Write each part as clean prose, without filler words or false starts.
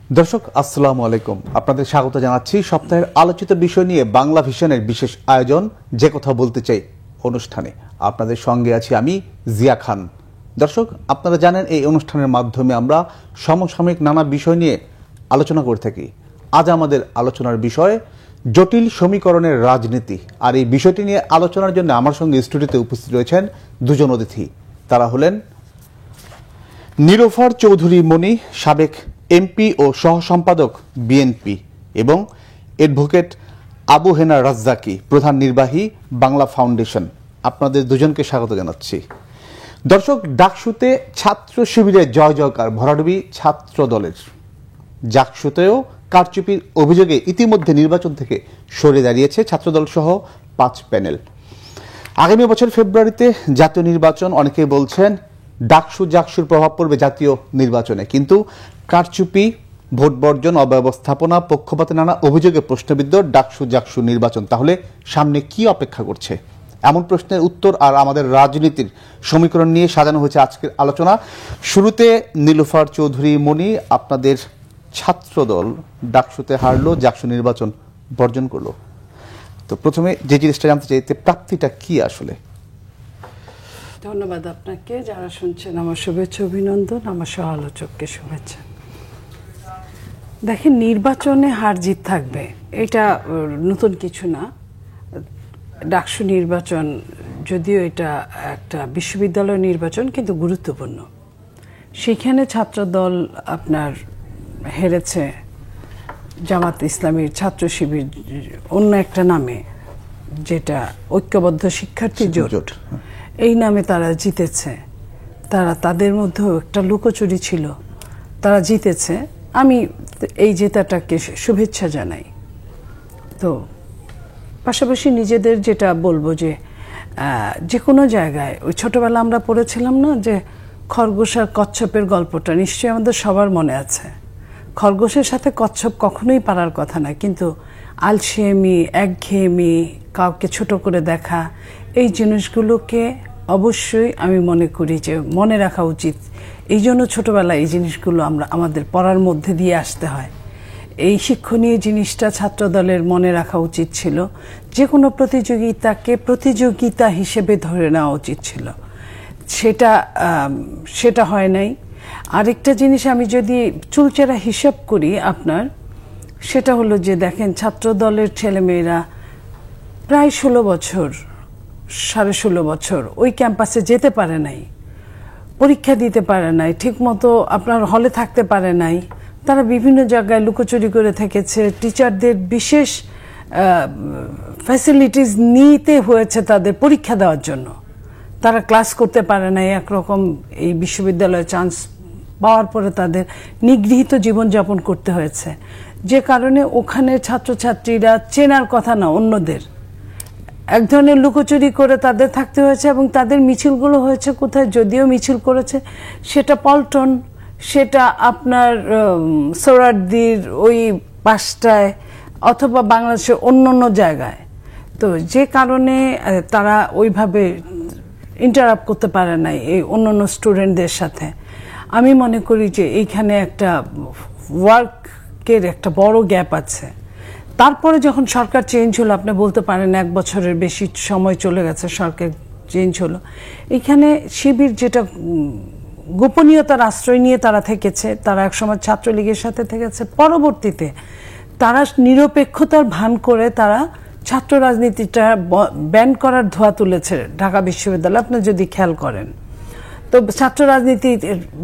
দর্শক আসসালামু আলাইকুম, আপনাদের স্বাগত জানাচ্ছি সপ্তাহের আলোচিত বিষয় নিয়ে বাংলা ভিশনের বিশেষ আয়োজন যে কথা বলতে চাই অনুষ্ঠানে। আপনাদের সঙ্গে আছি আমি জিয়া খান। দর্শক, আপনারা জানেন এই অনুষ্ঠানের মাধ্যমে আমরা সমসাময়িক নানা বিষয় নিয়ে আলোচনা করে থাকি। আজ আমাদের আলোচনার বিষয় জটিল সমীকরণের রাজনীতি। আর এই বিষয়টি নিয়ে আলোচনার জন্য আমার সঙ্গে স্টুডিওতে উপস্থিত রয়েছেন দুজন অতিথি। তারা হলেন নীলোফার চৌধুরী মনি, সাবেক এমপি ও সহ সম্পাদক বিএনপি, এবং অ্যাডভোকেট আবু হেনা রাজ্জাকি, প্রধান নির্বাহী বাংলা ফাউন্ডেশন। আপনাদের দুজনকে স্বাগত জানাচ্ছি। দর্শক, ডাকসুতে ছাত্র শিবিরের জয় জয়কার, ভরাডুবি ছাত্র দলের। ডাকসুতেও কারচুপির অভিযোগে ইতিমধ্যে নির্বাচন থেকে সরে দাঁড়িয়েছে ছাত্রদল সহ 5 প্যানেল। আগামী বছর ফেব্রুয়ারিতে জাতীয় নির্বাচন। অনেকে বলছেন ডাকসুর প্রভাব পড়বে জাতীয় নির্বাচনে, কিন্তু কারচুপি, ভোট বর্জন, অব্যবস্থাপনা, পক্ষপাতে নানা অভিযোগে প্রশ্নবিদ্ধ ডাকসু নির্বাচন। তাহলে সামনে কি অপেক্ষা করছে? এমন প্রশ্নের উত্তর আর আমাদের রাজনীতির সমীকরণ নিয়ে সাজানো হয়েছে আজকের আলোচনা। শুরুতে নীলোফার চৌধুরী মনি, আপনাদের ছাত্রদল ডাকসুতে হারলো, জাকসু নির্বাচন বর্জন করলো। তো প্রথমে যে জিনিসটা জানতে চাই, প্রাপ্তিটা কি আসলে? ধন্যবাদ আপনাকে। যারা শুনছেন আমার শুভেচ্ছা, অভিনন্দন। আমার সহ আলোচককে শুভেচ্ছা। দেখেন, নির্বাচনে হার জিত থাকবে, এটা নতুন কিছু না। ডাকসু নির্বাচন যদিও এটা একটা বিশ্ববিদ্যালয় নির্বাচন, কিন্তু গুরুত্বপূর্ণ। সেখানে ছাত্রদল আপনার হেরেছে জামাত ইসলামীর ছাত্র শিবির অন্য একটা নামে, যেটা ঐক্যবদ্ধ শিক্ষার্থী জোট, এই নামে তারা জিতেছে। তাদের মধ্যেও একটা লুকোচুরি ছিল, তারা জিতেছে। আমি এই জেতাটাকে শুভেচ্ছা জানাই। তো পাশাপাশি নিজেদের যেটা বলবো, যে কোনো জায়গায় ওই ছোটবেলা আমরা পড়েছিলাম না, যে খরগোশ আর কচ্ছপের গল্পটা নিশ্চয়ই আমাদের সবার মনে আছে। খরগোশের সাথে কচ্ছপ কখনোই পারার কথা না, কিন্তু আলসেমি, একঘেয়েমি, কাউকে ছোট করে দেখা, এই জিনিসগুলোকে অবশ্যই আমি মনে করি যে মনে রাখা উচিত। এই জন্য ছোটবেলায় এই জিনিসগুলো আমাদের পড়ার মধ্যে দিয়ে আসতে হয়। এই শিক্ষণীয় জিনিসটা ছাত্রদলের মনে রাখা উচিত ছিল। যে কোনো প্রতিযোগিতাকে প্রতিযোগিতা হিসেবে ধরে নেওয়া উচিত ছিল, সেটা হয় নাই। আরেকটা জিনিস আমি যদি চুলচেরা হিসাব করি আপনার, সেটা হলো যে দেখেন, ছাত্রদলের ছেলেমেয়েরা প্রায় 16 বছর, 16.5 বছর ওই ক্যাম্পাসে যেতে পারে নাই, পরীক্ষা দিতে পারে নাই, ঠিকমতো আপনার হলে থাকতে পারে নাই। তারা বিভিন্ন জায়গায় লুকোচুরি করে থেকেছে। টিচারদের বিশেষ ফ্যাসিলিটিস নিতে হয়েছে তাদের পরীক্ষা দেওয়ার জন্য। তারা ক্লাস করতে পারে নাই। একরকম এই বিশ্ববিদ্যালয়ে চান্স পাওয়ার পরে তাদের নিগৃহীত জীবনযাপন করতে হয়েছে, যে কারণে ওখানে ছাত্রছাত্রীরা চেনার কথা না অন্যদের, এক ধরনের লুকোচুরি করে তাদের থাকতে হয়েছে। এবং তাদের মিছিলগুলো হয়েছে কোথায়? যদিও মিছিল করেছে সেটা পল্টন, সেটা আপনার সোহরাওয়ার্দীর ওই পাশটায়, অথবা বাংলাদেশের অন্য জায়গায়। তো যে কারণে তারা ওইভাবে ইন্টারাপ্ট করতে পারে নাই এই অন্য স্টুডেন্টদের সাথে। আমি মনে করি যে এইখানে একটা ওয়ার্কের একটা বড় গ্যাপ আছে। তারপরে যখন সরকার চেঞ্জ হলো, আপনি বলতে পারেন 1 বছরের বেশি সময় চলে গেছে, সরকার চেঞ্জ হলো। এখানে শিবির যেটা গোপনীয়তার আশ্রয় নিয়ে তারা থেকেছে, তারা একসময় ছাত্রলীগের সাথে থেকেছে, পরবর্তীতে তারা নিরপেক্ষতার ভান করে তারা ছাত্র রাজনীতিটা ব্যান করার ধোঁয়া তুলেছে ঢাকা বিশ্ববিদ্যালয়। আপনি যদি খেয়াল করেন, তো ছাত্র রাজনীতি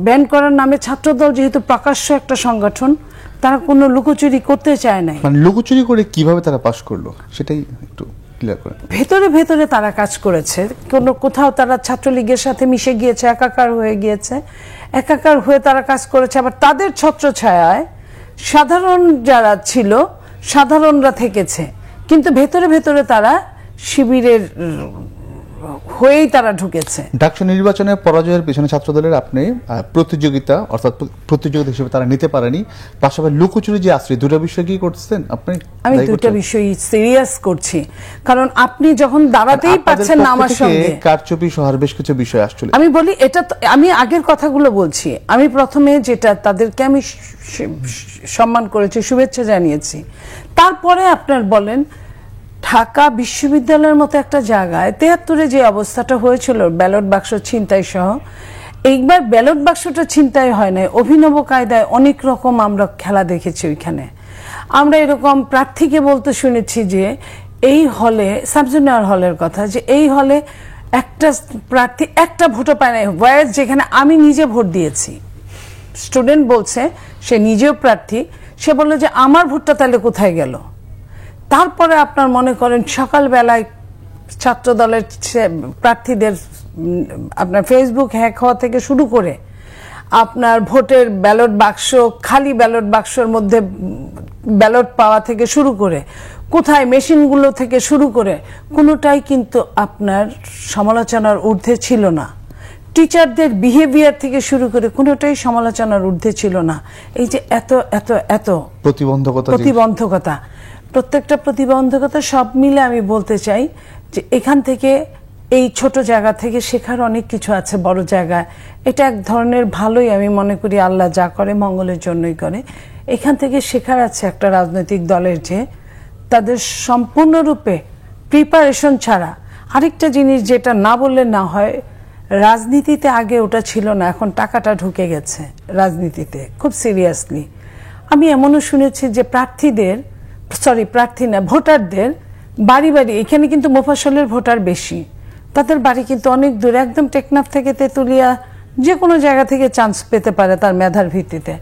ব্যান করার নামে ছাত্রদল যেহেতু প্রকাশ্য একটা সংগঠন, তারা কোনো লুকোচুরি করতে চায় নাই। মানে লুকোচুরি করে কিভাবে তারা পাস করলো সেটাই একটু ক্লিয়ার করেন। ভেতরে ভেতরে তারা কাজ করেছে, কোথাও তারা ছাত্রলীগের সাথে মিশে গিয়েছে, একাকার হয়ে গিয়েছে, একাকার হয়ে তারা কাজ করেছে। আবার তাদের ছত্রছায়ায় সাধারণ যারা ছিল, সাধারণরা থেকেছে, কিন্তু ভেতরে ভেতরে তারা শিবিরের হয়েই তারা ঢুকেছে। ডাকসু নির্বাচনে পরাজয়ের পিছনে ছাত্রদলের আপনি প্রতিযোগিতা অর্থাৎ প্রতিযোগিতা হিসেবে তারা নিতে পারেনি, পাশাপাশি লুকোচুরি যে আশ্রয়, দুটো বিষয় কি করছেন আপনি? আমি দুটো বিষয় সিরিয়াস করছি, কারণ আপনি যখন দাঁড়াতেই পাচ্ছেন না আমার সঙ্গে, কারচুপি সহ বেশ কিছু বিষয় আসছিল। আমি বলি এটা আমি আগের কথাগুলো বলছি। আমি প্রথমে যেটা তাদেরকে আমি সম্মান করেছি, শুভেচ্ছা জানিয়েছি, তারপরে আপনার বলেন ঢাকা বিশ্ববিদ্যালয়ের মতো একটা জায়গায় 73-এ যে অবস্থাটা হয়েছিল ব্যালট বাক্স ছিনতাই সহ, এইবার ব্যালট বাক্সটা ছিনতাই হয় না, অভিনব কায়দায় অনেক রকম আমরা খেলা দেখেছি ওইখানে। আমরা এরকম প্রার্থীকে বলতে শুনেছি যে এই হলে, সাবজুনিয়র হলের কথা, যে এই হলে একটা প্রার্থী একটা ভোটও পায় না, ওয়ার যেখানে আমি নিজে ভোট দিয়েছি। স্টুডেন্ট বলছে, সে নিজেও প্রার্থী, সে বলল যে আমার ভোটটা তাহলে কোথায় গেল। তারপরে আপনার মনে করেন সকালবেলায় ছাত্র দলের প্রার্থীদের আপনার ফেসবুক হ্যাক হওয়া থেকে শুরু করে আপনার ভোটের ব্যালট বাক্স, খালি ব্যালট বাক্সের মধ্যে ব্যালট পাওয়া থেকে শুরু করে কোথায় মেশিনগুলো থেকে শুরু করে কোনোটাই কিন্তু আপনার সমালোচনার ঊর্ধ্বে ছিল না। টিচারদের বিহেভিয়ার থেকে শুরু করে কোনোটাই সমালোচনার ঊর্ধ্বে ছিল না। এই যে এত এত এত প্রতিবন্ধকতা, প্রত্যেকটা প্রতিবন্ধকতা সব মিলে আমি বলতে চাই যে এখান থেকে, এই ছোট জায়গা থেকে শেখার অনেক কিছু আছে বড় জায়গায়। এটা এক ধরনের ভালোই আমি মনে করি, আল্লাহ যা করে মঙ্গলের জন্যই করে। এখান থেকে শেখার আছে একটা রাজনৈতিক দলের যে তাদের সম্পূর্ণরূপে প্রিপারেশন ছাড়া আরেকটা জিনিস যেটা না বললে না হয়, রাজনীতিতে আগে ওটা ছিল না, এখন টাকাটা ঢুকে গেছে রাজনীতিতে খুব সিরিয়াসলি। আমি এমনও শুনেছি যে ভোটারদের বাড়ি বাড়ি, এখানে কিন্তু মোফাসলের ভোটার বেশি, তাদের বাড়ি কিন্তু অনেক দূর, একদম টেকনাফ থেকে তেতুলিয়া যে কোনো জায়গা থেকে চান্স পেতে পারে তার মেধার ভিত্তিতে।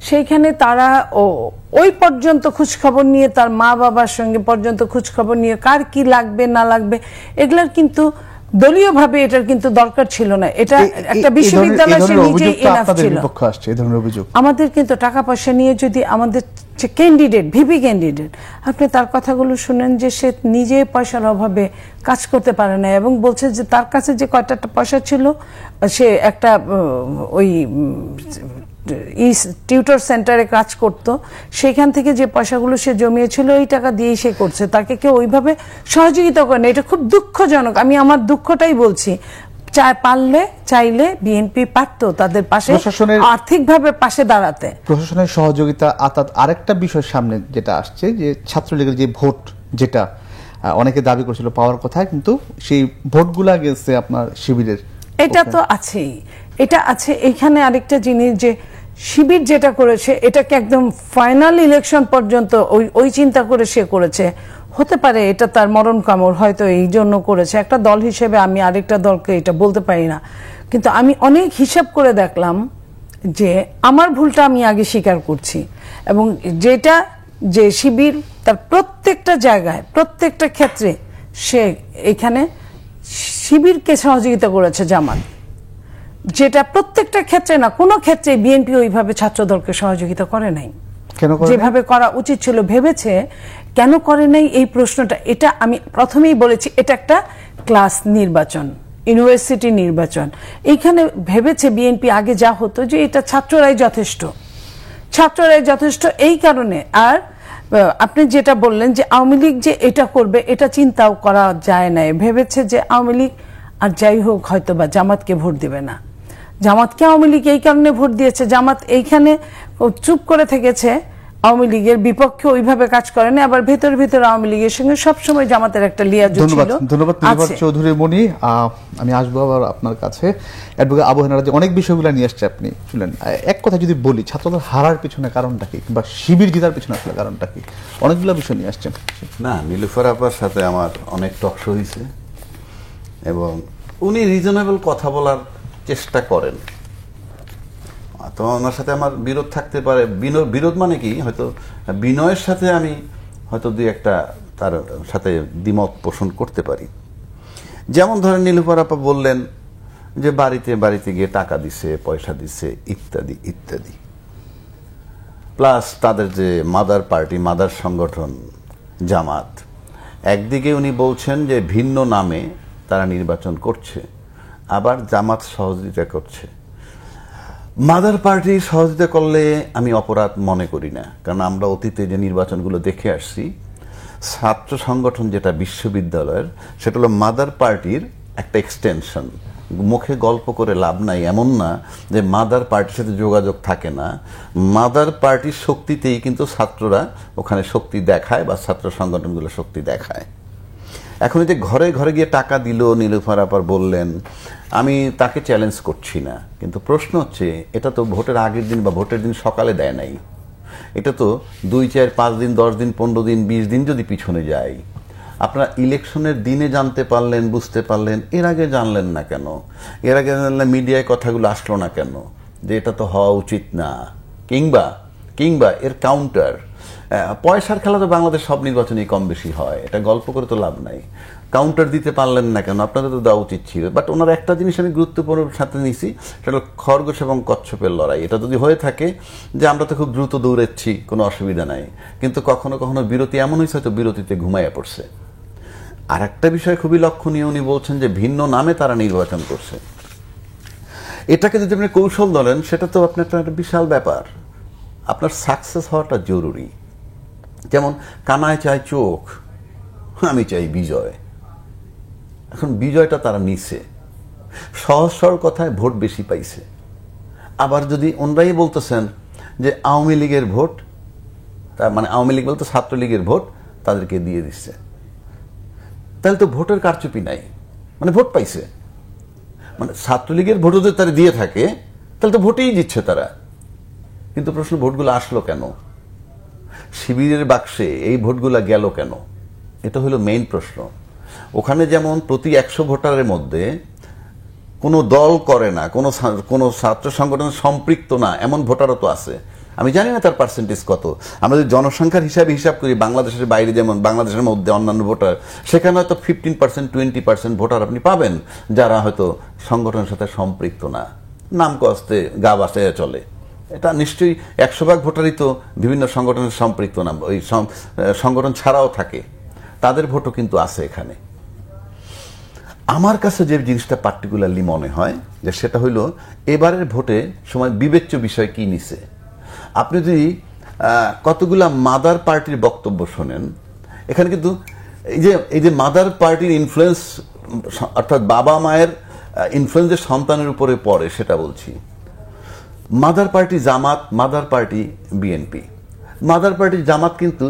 সেইখানে তারা ওই পর্যন্ত খোঁজখবর নিয়ে, তার মা বাবার সঙ্গে পর্যন্ত খোঁজখবর নিয়ে কার কি লাগবে না লাগবে, এগুলার কিন্তু দলীয়ভাবে এটার কিন্তু দরকার ছিল না। এটা একটা বিশ্ববিদ্যালয় সে নিজেই এনাফ ছিল। আমাদের কিন্তু টাকা পয়সা নিয়ে যদি আমাদের যে ক্যান্ডিডেট, ভিপি ক্যান্ডিডেট, আপনি তার কথাগুলো শুনেন যে সে নিজে পয়সার অভাবে কাজ করতে পারে না, এবং বলছে যে তার কাছে যে কয়টা পয়সা ছিল, সে একটা ওই টিউটর সেন্টারে কাজ করত, সেখান থেকে যে পয়সাগুলো সে জমিয়েছিল ওই টাকা দিয়েই সে করছে, তাকে কেউ ওইভাবে সহযোগিতা করে না। এটা খুব দুঃখজনক। আমি আমার দুঃখটাই বলছি। চাইলে বিএনপি পারতো তাদের পাশে আর্থিকভাবে পাশে দাঁড়াতে। প্রশাসনের সহযোগিতা। আরেকটা বিষয় সামনে যেটা আসছে, যে ছাত্রলীগের যে ভোট, যেটা অনেকে দাবি করেছিল পাওয়ার কথা, কিন্তু সেই ভোটগুলা গেছে আপনার শিবিরের। এটা তো আছেই, এটা আছে। এখানে আরেকটা জিনিস, যে শিবির যেটা করেছে এটাকে একদম ফাইনাল ইলেকশন পর্যন্ত ওই চিন্তা করে সে করেছে। হতে পারে এটা তার মরণ কামড়, হয়তো এই জন্য করেছে। একটা দল হিসেবে আমি আরেকটা দলকে এটা বলতে পারি না, কিন্তু আমি অনেক হিসাব করে দেখলাম যে আমার ভুলটা আমি আগে স্বীকার করছি, এবং যেটা যে শিবির তার প্রত্যেকটা জায়গায়, প্রত্যেকটা ক্ষেত্রে সে এখানে শিবিরকে সহযোগিতা করেছে জামাত, যেটা প্রত্যেকটা ক্ষেত্রে না, কোনো ক্ষেত্রে বিএনপি ওইভাবে ছাত্রদলকে সহযোগিতা করে নাই, যেভাবে করা উচিত ছিল। ভেবেছে কেন করে নাই এই প্রশ্নটা, এটা আমি প্রথমেই বলেছি, এটা একটা ক্লাস নির্বাচন, ইউনিভার্সিটি নির্বাচন। এইখানে ভেবেছে বিএনপি আগে যা হতো যে এটা ছাত্ররাই যথেষ্ট এই কারণে। আর আপনি যেটা বললেন যে আওয়ামী লীগ যে এটা করবে, এটা চিন্তাও করা যায় না। ভেবেছে যে আওয়ামী লীগ আর যাই হোক হয়তো বা জামাতকে ভোট দিবে না। জামাতকে আওয়ামী লীগ এই কারণে ভোট দিয়েছে, জামাত এইখানে চুপ করে থেকেছে, আওয়ামী লীগের বিপক্ষে ওইভাবে কাজ করে না, আবার ভেতর আওয়ামী লীগের সঙ্গে সবসময় জামাতের একটা লিয়াজু ছিল। ধন্যবাদ চৌধুরী মনি। আমি আসবো আবার আপনার কাছে। অ্যাডভোকেট আবু হেনা রাজ্জাক, অনেক বিষয়গুলো নিয়ে আসছে আপনি শুনলেন। এক কথা যদি বলি, ছাত্রদল হারার পিছনে কারণটা কি, কিংবা শিবির জেতার পিছনে আসলে কারণটা কি? অনেকগুলো বিষয় নিয়ে আসছেন। না, নীলুফার আপার সাথে আমার অনেক টকশো হয়েছে, এবং উনি রিজনেবল কথা বলার চেষ্টা করেন। তো ওনার সাথে আমার বিরোধ থাকতে পারে, বিরোধ মানে কি, হয়তো বিনয়ের সাথে আমি হয়তো দুই একটা তার সাথে দ্বিমত পোষণ করতে পারি। যেমন ধরেন নীলুফার আপা বললেন যে বাড়িতে গিয়ে টাকা দিছে, পয়সা দিছে, ইত্যাদি ইত্যাদি। প্লাস তাদের যে মাদার পার্টি, মাদার সংগঠন জামাত, একদিকে উনি বলছেন যে ভিন্ন নামে তারা নির্বাচন করছে, আবার জামাত সহযোগিতা করছে। মাদার পার্টি সহযোগিতা করলে আমি অপরাধ মনে করি না, কারণ আমরা অতীতে যে নির্বাচনগুলো দেখে আসছি, ছাত্র সংগঠন যেটা বিশ্ববিদ্যালয়ের, সেটা হলো মাদার পার্টির একটা এক্সটেনশন। মুখে গল্প করে লাভ নাই, এমন না যে মাদার পার্টির সাথে যোগাযোগ থাকে না। মাদার পার্টির শক্তিতেই কিন্তু ছাত্ররা ওখানে শক্তি দেখায় বা ছাত্র সংগঠনগুলো শক্তি দেখায়। এখন এই যে ঘরে ঘরে গিয়ে টাকা দিল, নীলুফার আপার বললেন, আমি তাকে চ্যালেঞ্জ করছি না, কিন্তু প্রশ্ন হচ্ছে এটা তো ভোটের আগের দিন বা ভোটের দিন সকালে দেয় নাই, এটা তো 2, 4, 5 দিন, 10 দিন, 15 দিন, 20 দিন যদি পিছনে যায়। আপনারা ইলেকশনের দিনে জানতে পারলেন, বুঝতে পারলেন, এর আগে জানলেন না কেন? এর আগে জানলে মিডিয়ায় কথাগুলো আসলো না কেন যে এটা তো হওয়া উচিত না? কিংবা এর কাউন্টার, পয়সার খেলা তো বাংলাদেশ সব নির্বাচনেই কম বেশি হয়, এটা গল্প করে তো লাভ নাই। কাউন্টার দিতে পারলেন না কেন? আপনাদের তো দেওয়া উচিত ছিল। বাট ওনার একটা জিনিস আমি গুরুত্বপূর্ণ সাথে নিয়েছি, সেটা হলো খরগোশ এবং কচ্ছপের লড়াই। এটা যদি হয়ে থাকে যে আমরা তো খুব দ্রুত দৌড়াচ্ছি, কোনো অসুবিধা নাই, কিন্তু কখনো কখনো বিরতি এমন হয়েছে হয়তো বিরতিতে ঘুমাইয়া পড়ছে। আর একটা বিষয় খুবই লক্ষণীয়, উনি বলছেন যে ভিন্ন নামে তারা নির্বাচন করছে। এটাকে যদি আপনি কৌশল ধরেন, সেটা তো আপনার একটা বিশাল ব্যাপার। আপনার সাকসেস হওয়াটা জরুরি। যেমন কানায় চায় চোখ, আমি চাই বিজয়। এখন বিজয়টা তারা নিছে, সহজ সরল কথায় ভোট বেশি পাইছে। আবার যদি ওনরাই বলতেছেন যে আওয়ামী লীগের ভোট, তার মানে আওয়ামী লীগ বলতে ছাত্রলীগের ভোট তাদেরকে দিয়ে দিচ্ছে, তাহলে তো ভোটের কারচুপি নাই, মানে ভোট পাইছে। মানে ছাত্রলীগের ভোটও যদি তারা দিয়ে থাকে, তাহলে তো ভোটেই দিচ্ছে তারা। কিন্তু প্রশ্ন, ভোটগুলো আসলো কেন? শিবিরের বাক্সে এই ভোটগুলো গেল কেন? এটা হলো মেইন প্রশ্ন। ওখানে যেমন প্রতি 100 ভোটারের মধ্যে কোনো দল করে না, কোনো ছাত্র সংগঠনের সম্পৃক্ত না, এমন ভোটারও তো আছে। আমি জানি না তার পার্সেন্টেজ কত। আমরা যদি জনসংখ্যার হিসাব করি, বাংলাদেশের বাইরে যেমন বাংলাদেশের মধ্যে অন্যান্য ভোটার, সেখানে হয়তো 15%, 20% ভোটার আপনি পাবেন যারা হয়তো সংগঠনের সাথে সম্পৃক্ত না, নাম কস্তে গা বাঁচাইয়া চলে। এটা নিশ্চয়ই 100% ভোটারই তো বিভিন্ন সংগঠনের সম্পৃক্ত না, ওই সংগঠন ছাড়াও থাকে, তাদের ভোটও কিন্তু আছে এখানে। আমার কাছে যে জিনিসটা পার্টিকুলারলি মনে হয় যে সেটা হইল এবারের ভোটে সময় বিবেচ্য বিষয় কি নিছে। আপনি যদি কতগুলা মাদার পার্টির বক্তব্য শোনেন, এখানে কিন্তু এই যে মাদার পার্টির ইনফ্লুয়েন্স, অর্থাৎ বাবা মায়ের ইনফ্লুয়েন্স যে সন্তানের উপরে পড়ে, সেটা বলছি। Mother party Jamaat, mother party BNP. Mother party Jamaat কিন্তু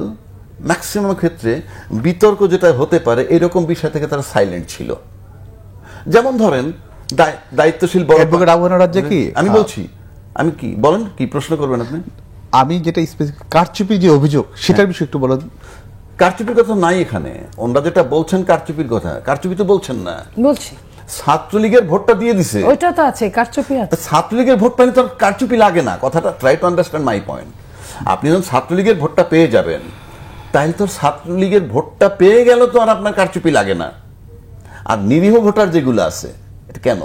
ম্যাক্সিমাম ক্ষেত্রে বিতর্ক যেটা হতে পারে এরকম বিষয় থেকে তারা সাইলেন্ট ছিল। যেমন ধরেন দায়িত্বশীল বড় আবু হেনা রাজ্জাকি, আমি বলছি, আমি কি বলেন, কি প্রশ্ন করবেন আপনি? আমি যেটা কারচুপির যে অভিযোগ, সেটার বিষয়ে একটু বলেন। কারচুপির কথা নাই এখানে। ওনারা যেটা বলছেন কারচুপির কথা, কারচুপি তো বলছেন না। বলছি ছাত্রলীগের ভোটটা দিয়ে দিছে, ওইটা তো আছে, কারচুপি আছে। ছাত্রলীগের ভোট পাইলে তো কারচুপি লাগে না। কথাটা try to understand my point. আপনি যখন ছাত্রলীগের ভোটটা পেয়ে যাবেন, তাহলে তো ছাত্রলীগের ভোটটা পেয়ে গেল তো আর আপনার কারচুপি লাগে না। আর নিরীহ ভোটার যেগুলো আছে, এটা কেন?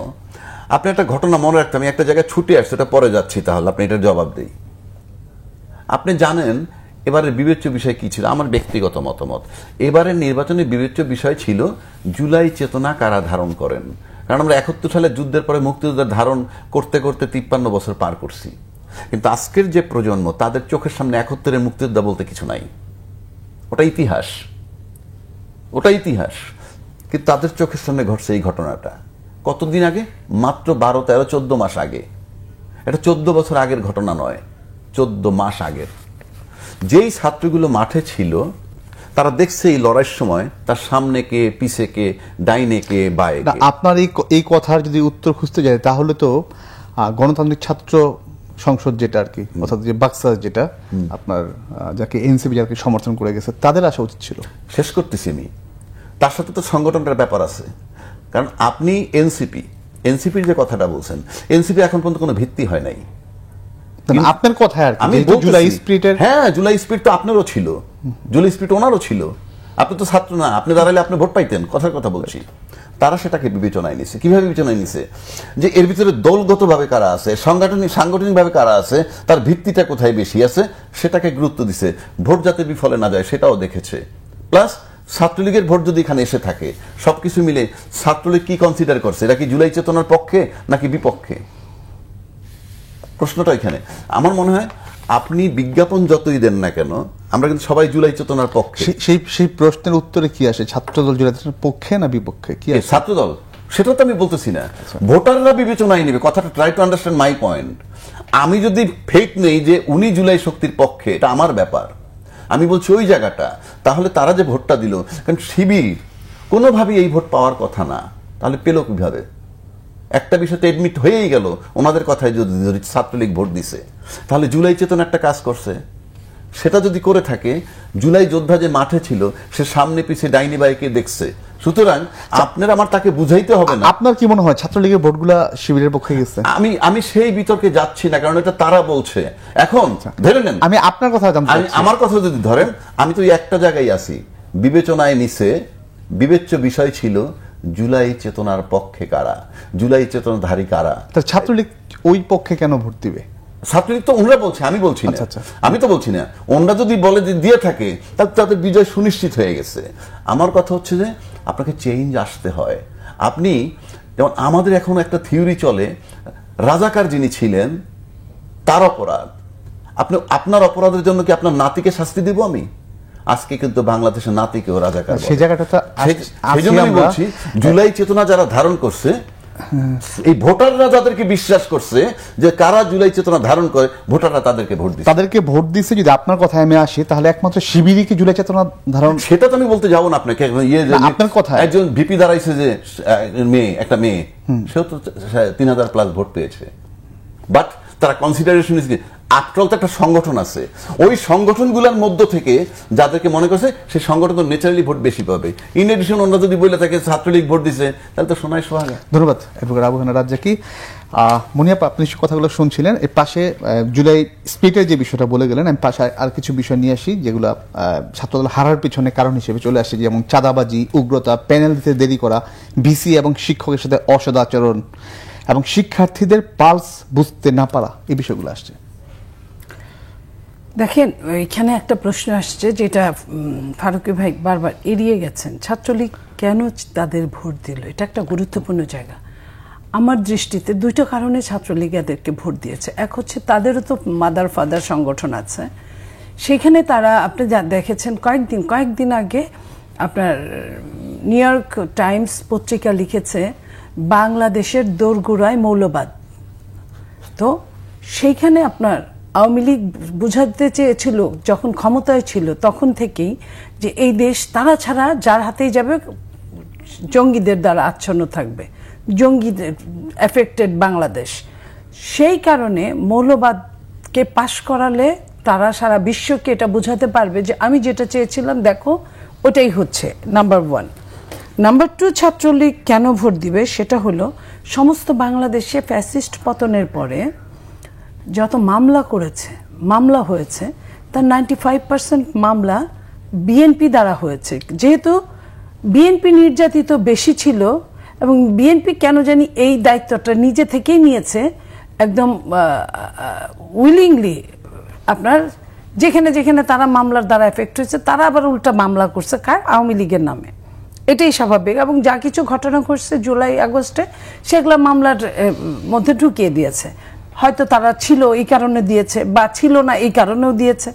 আপনি একটা ঘটনা মনে রাখতে, আমি একটা জায়গায় ছুটে আসছি, এটা পরে যাচ্ছি, তাহলে আপনি এটার জবাব দেই। আপনি জানেন এবারের বিবেচ্য বিষয় কি ছিল? আমার ব্যক্তিগত মতামত, এবারের নির্বাচনে বিবেচ্য বিষয় ছিল জুলাই চেতনা কারা ধারণ করেন। কারণ আমরা 71 সালে যুদ্ধের পরে মুক্তিযুদ্ধের ধারণ করতে করতে 53 বছর পার করছি, কিন্তু আজকের যে প্রজন্ম, তাদের চোখের সামনে 71-এর মুক্তিযোদ্ধা বলতে কিছু নাই। ওটা ইতিহাস, ওটা ইতিহাস। কিন্তু তাদের চোখের সামনে ঘটছে এই ঘটনাটা কতদিন আগে? মাত্র 12, 13, 14 মাস আগে। এটা 14 বছর আগের ঘটনা নয়, 14 মাস আগের। যেই ছাত্রগুলো মাঠে ছিল, তারা দেখছে এই লড়াইয়ের সময় তার সামনে কে, পিছে কে, ডাইনে কে, বায়ে কে। আপনার এই কথার যদি উত্তর খুঁজতে যায়, তাহলে তো গণতান্ত্রিক ছাত্র সংসদ যেটা আর কি, অর্থাৎ যে বাক্সা যেটা আপনার, যাকে এনসিপি যাকে সমর্থন করে গেছে, তাদের আসা উচিত ছিল। শেষ করতেছি আমি। তার সাথে তো সংগঠনটার ব্যাপার আছে। কারণ আপনি এনসিপির যে কথাটা বলছেন, এনসিপি এখন পর্যন্ত কোনো ভিত্তি হয় নাই। আপনার কথায় আর কি, আমি জুলাই স্পিরিটের, হ্যাঁ, জুলাই স্পিরিট তো আপনারও ছিল, জুলাই স্পিরিট ওনারও ছিল। আপনি তো ছাত্র না, আপনি দাঁড়ালে আপনি ভোট পাইতেন, কথার কথা বলছি। তারা সেটাকে বিবেচনায় নিছে। কিভাবে বিবেচনায় নিছে? যে এর ভিতরে দলগতভাবে কারা আছে, সাংগঠনিকভাবে কারা আছে, তার ভিত্তিটা কোথায় বেশি আছে, সেটাকে গুরুত্ব দিছে। ভোট যাতে বিফলে না যায় সেটাও দেখেছে। প্লাস ছাত্রলীগের ভোট যদি এখানে এসে থাকে, সবকিছু মিলে ছাত্রলীগ কি কনসিডার করছে? এটা কি জুলাই চেতনার পক্ষে নাকি বিপক্ষে? প্রশ্নটা এখানে। আমার মনে হয় আপনি বিজ্ঞাপন যতই দেন না কেন, আমরা কিন্তু সবাই জুলাই চেতনার পক্ষে। সেই প্রশ্নের উত্তরে কি আসে? ছাত্রদল জুলাই চেতনার পক্ষে না বিপক্ষে কি আসে? ছাত্রদল, সেটা তো আমি বলতেছি না, ভোটাররা বিবেচনায় নেবে। কথাটা try to understand my point. আমি যদি ফেক নেই যে উনি জুলাই শক্তির পক্ষে, এটা আমার ব্যাপার, আমি বলছি ওই জায়গাটা। তাহলে তারা যে ভোটটা দিল, কারণ শিবির কোনোভাবেই এই ভোট পাওয়ার কথা না, তাহলে পেল কিভাবে? একটা বিষয়তে এডমিট হয়েই গেল, ওনাদের কথায় যদি ছাত্রলীগ ভোট দিছে, তাহলে জুলাই চেতনা একটা কাজ করছে। সেটা যদি করে থাকে, জুলাই যোদ্ধা যে মাঠে ছিল, সে সামনে পিছিয়ে ডাইনি বাইকে দেখছে। সুতরাং আপনার আমার তাকে বুঝাইতে হবে না। আপনার কি মনে হয় ছাত্রলীগের ভোটগুলা শিবিরের পক্ষে গেছে? আমি সেই বিতর্কে যাচ্ছি না, কারণ এটা তারা বলছে। এখন ধরে নেন, আমি আপনার কথা জানতে চাচ্ছি। আমার কথা যদি ধরেন, আমি তো একটা জায়গায় আছি, বিবেচনায় নিছে, বিবেচ্য বিষয় ছিল জুলাই চেতনার পক্ষে কারা, জুলাই চেতনাধারী কারা। ছাত্রলীগ ওই পক্ষে কেন ভোট দিবে? ছাত্রলীগ তো ওনরা বলছে, আমি বলছি না। আমি তো বলছি না। ওনরা যদি বলে দিয়ে থাকে, তাহলে তাদের বিজয় সুনিশ্চিত হয়ে গেছে। আমার কথা হচ্ছে যে আপনাকে চেঞ্জ আসতে হয়। আপনি যেমন, আমাদের এখন একটা থিওরি চলে, রাজাকার যিনি ছিলেন তার অপরাধ। আপনার অপরাধের জন্য কি আপনার নাতিকে শাস্তি দিব আমি? আজকে কিন্তু বাংলাদেশের নাতিকেও রাজাকার বলে। সেই জায়গাটা সেই জন্য আমি বলছি, জুলাই চেতনা যারা ধারণ করছে, এই ভোটাররা যাদেরকে বিশ্বাস করছে যে কারা জুলাই চেতনা ধারণ করে, ভোটাররা তাদেরকে ভোট দিচ্ছে। তাদেরকে ভোট দিচ্ছে। যদি আপনার কথায় আমি আসি, তাহলে একমাত্র শিবিরই কি জুলাই চেতনা ধারণ? সেটা তো আমি বলতে যাবো না আপনাকে। আপনার কথা, একজন ভিপি দাঁড়াইছে যে একটা মেয়ে, সেও তো 3000+ ভোট পেয়েছে। বাট তারা কনসিডারেশন আফটারঅল তো একটা সংগঠন আছে, ওই সংগঠনগুলোর মধ্য থেকে যাদেরকে মনে করছে, সেই সংগঠন তো ন্যাচারালি ভোট বেশি পাবে। ইন এডিশন অন্য যদি বলে থাকে ছাত্রলীগ ভোট দিছে, তাহলে তো শোনায় সোহাগা। ধন্যবাদ অ্যাডভোকেট আবু হেনা রাজ্জাকি। মুনিয়াপ, আপনি কথাগুলো শুনছিলেন। এর পাশে জুলাই স্পিরিটের যে বিষয়টা বলে গেলেন, আমি পাশে আর কিছু বিষয় নিয়ে আসি যেগুলো ছাত্রদল হারার পিছনে কারণ হিসেবে চলে আসছে, যেমন চাঁদাবাজি, উগ্রতা, প্যানেল দিতে দেরি করা, ভিসি এবং শিক্ষকের সাথে অসদাচরণ এবং শিক্ষার্থীদের পালস বুঝতে না পারা, এই বিষয়গুলো আসছে। দেখেন, এখানে একটা প্রশ্ন আসছে যেটা ফারুকী ভাই বারবার এড়িয়ে গেছেন। ছাত্রলীগ কেন তাদের ভোট দিল? এটা একটা গুরুত্বপূর্ণ জায়গা। আমার দৃষ্টিতে দুইটা কারণে ছাত্রলীগ এদেরকে ভোট দিয়েছে। এক হচ্ছে, তাদেরও তো মাদার ফাদার সংগঠন আছে, সেখানে তারা, আপনি যা দেখেছেন কয়েকদিন আগে আপনার নিউ ইয়র্ক টাইমস পত্রিকা লিখেছে, বাংলাদেশের দোরগোড়ায় মৌলবাদ। তো সেইখানে আপনার আওয়ামী লীগ বুঝাতে চেয়েছিল যখন ক্ষমতায় ছিল তখন থেকেই, যে এই দেশ তারা ছাড়া যার হাতেই যাবে জঙ্গিদের দ্বারা আচ্ছন্ন থাকবে, জঙ্গিদের এফেক্টেড বাংলাদেশ। সেই কারণে মৌলবাদকে পাশ করালে তারা সারা বিশ্বকে এটা বোঝাতে পারবে যে আমি যেটা চেয়েছিলাম দেখো ওটাই হচ্ছে। নাম্বার 1। নাম্বার 2, ছাত্রলীগ কেন ভোট দিবে সেটা হলো, সমস্ত বাংলাদেশে ফ্যাসিস্ট পতনের পরে যত মামলা হয়েছে তার 95% মামলা বিএনপি দ্বারা হয়েছে। যেহেতু বিএনপি নির্যাতিত বেশি ছিল, এবং বিএনপি কেন জানি এই দায়িত্বটা নিজে থেকেই নিয়েছে, একদম উইলিংলি। আপনার যেখানে যেখানে তারা মামলার দ্বারা এফেক্ট হয়েছে, তারা আবার উল্টা মামলা করছে কার? আওয়ামী লীগের নামে। এটাই স্বাভাবিক। এবং যা কিছু ঘটনা ঘটছে জুলাই আগস্টে, সেগুলো মামলার মধ্যে ঢুকিয়ে দিয়েছে। হয়তো তারা ছিল এই কারণে দিয়েছে, বা ছিল না এই কারণেও দিয়েছে।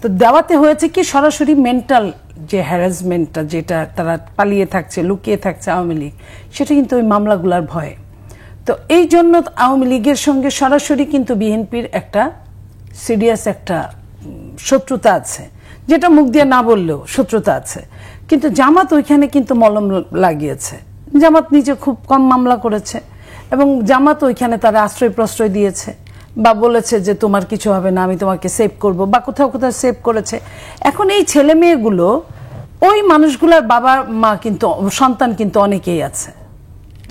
তো দেওয়াতে হয়েছে কি, সরাসরি মেন্টাল যে হ্যারাসমেন্টটা, যেটা তারা পালিয়ে থাকছে, লুকিয়ে থাকছে আওয়ামী লীগ, সেটা কিন্তু ওই মামলাগুলার ভয়ে। তো এই জন্য আওয়ামী লীগের সঙ্গে সরাসরি কিন্তু বিএনপির একটা সিরিয়াস একটা শত্রুতা আছে, যেটা মুখ দিয়ে না বললেও শত্রুতা আছে। কিন্তু জামাত ওইখানে কিন্তু মলম লাগিয়েছে। জামাত নিজে খুব কম মামলা করেছে, এবং জামাত ওইখানে তারা আশ্রয় প্রশ্রয় দিয়েছে, বা বলেছে যে তোমার কিছু হবে না, আমি তোমাকে সেভ করব, বা কোথাও কোথাও সেভ করেছে। এখন এই ছেলে মেয়েগুলো, ওই মানুষগুলোর বাবা মা কিন্তু, সন্তান কিন্তু অনেকেই আছে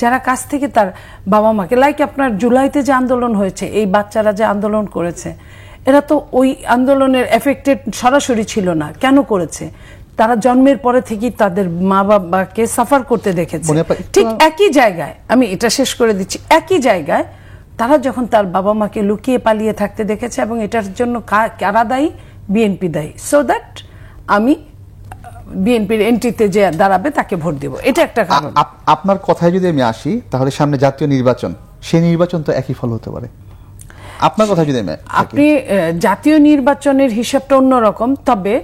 যারা কাছ থেকে তার বাবা মাকে, লাইক আপনার জুলাইতে যে আন্দোলন হয়েছে, এই বাচ্চারা যে আন্দোলন করেছে, এরা তো ওই আন্দোলনের এফেক্টেড সরাসরি ছিল না। কেন করেছে? তারা জন্মের পরে থেকেই তাদের মা বাবাকে সাফার করতে দেখেছে। ঠিক একই জায়গায়, আমি এটা শেষ করে দিচ্ছি, একই জায়গায় তারা যখন তার বাবা মাকে লুকিয়ে পালিয়ে থাকতে দেখেছে, এবং এটার জন্য কারা দায়ী? বিএনপি দায়ী। সো দ্যাট আমি বিএনপির এন্ট্রিতে যে দাঁড়াবে তাকে ভোট দেব, এটা একটা কারণ। আপনার কথায় যদি আমি আসি, তাহলে সামনে জাতীয় নির্বাচন, সেই নির্বাচন তো একই ফল হতে পারে। আপনার কথা যদি আপনি জাতীয় নির্বাচনের হিসাবটা অন্যরকম, তবে